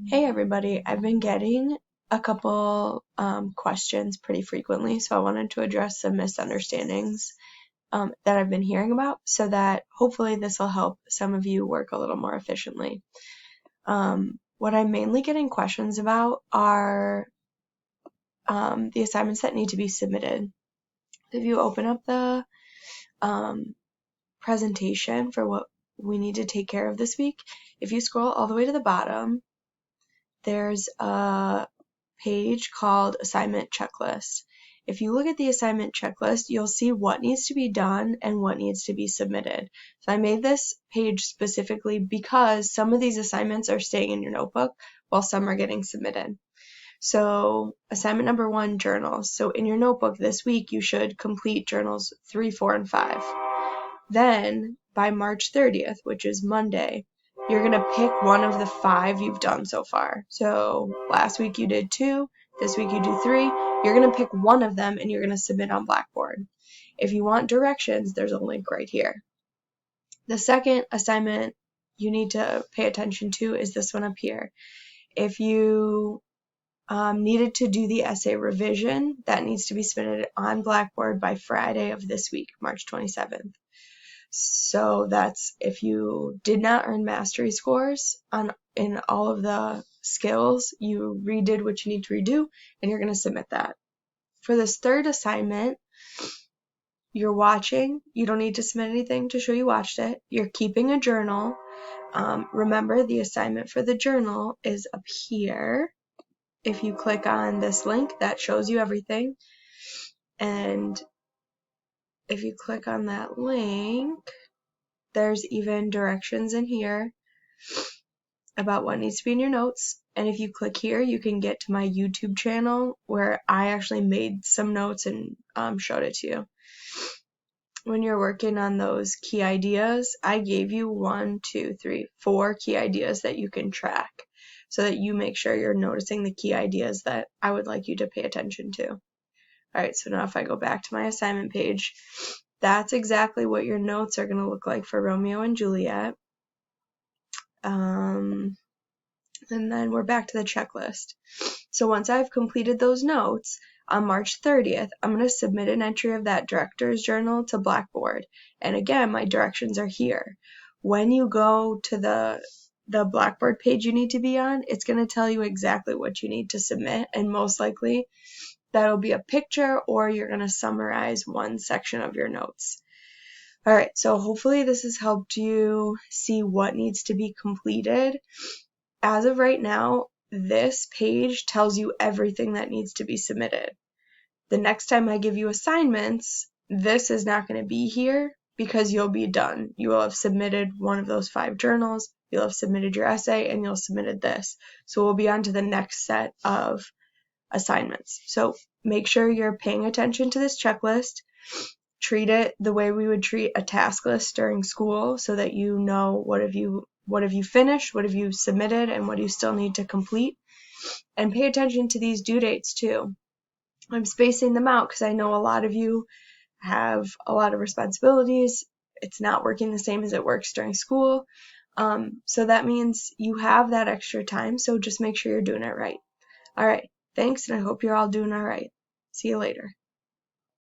Hey everybody, I've been getting a couple questions pretty frequently, so I wanted to address some misunderstandings that I've been hearing about so that hopefully this will help some of you work a little more efficiently. What I'm mainly getting questions about are the assignments that need to be submitted. If you open up the presentation for what we need to take care of this week, if you scroll all the way to the bottom, there's a page called Assignment Checklist. If you look at the assignment checklist, you'll see what needs to be done and what needs to be submitted. So I made this page specifically because some of these assignments are staying in your notebook while some are getting submitted. So assignment number 1, journals. So in your notebook this week, you should complete journals 3, 4, and 5. Then by March 30th, which is Monday, you're going to pick one of the 5 you've done so far. So last week you did 2, this week you do 3. You're going to pick one of them and you're going to submit on Blackboard. If you want directions, there's a link right here. The second assignment you need to pay attention to is this one up here. If you needed to do the essay revision, that needs to be submitted on Blackboard by Friday of this week, March 27th. So that's if you did not earn mastery scores in all of the skills, you redid what you need to redo, and you're going to submit that. For this third assignment, you're watching. You don't need to submit anything to show you watched it. You're keeping a journal. Remember, the assignment for the journal is up here. If you click on this link, that shows you everything. And if you click on that link, there's even directions in here about what needs to be in your notes. And if you click here, you can get to my YouTube channel where I actually made some notes and showed it to you. When you're working on those key ideas, I gave you 4 key ideas that you can track so that you make sure you're noticing the key ideas that I would like you to pay attention to. All right, so now if I go back to my assignment page, that's exactly what your notes are going to look like for Romeo and Juliet. And then we're back to the checklist. So once I've completed those notes, on March 30th, I'm going to submit an entry of that director's journal to Blackboard. And again, my directions are here. When you go to the Blackboard page you need to be on, it's going to tell you exactly what you need to submit, and most likely that'll be a picture or you're going to summarize one section of your notes. All right, so hopefully this has helped you see what needs to be completed. As of right now, this page tells you everything that needs to be submitted. The next time I give you assignments, this is not going to be here because you'll be done. You will have submitted one of those 5 journals, you'll have submitted your essay, and you'll have submitted this. So we'll be on to the next set of assignments. So make sure you're paying attention to this checklist. Treat it the way we would treat a task list during school so that you know what have you finished, what have you submitted, and what do you still need to complete. And pay attention to these due dates too. I'm spacing them out because I know a lot of you have a lot of responsibilities. It's not working the same as it works during school. So that means you have that extra time. So just make sure you're doing it right. All right. Thanks. And I hope you're all doing all right. See you later.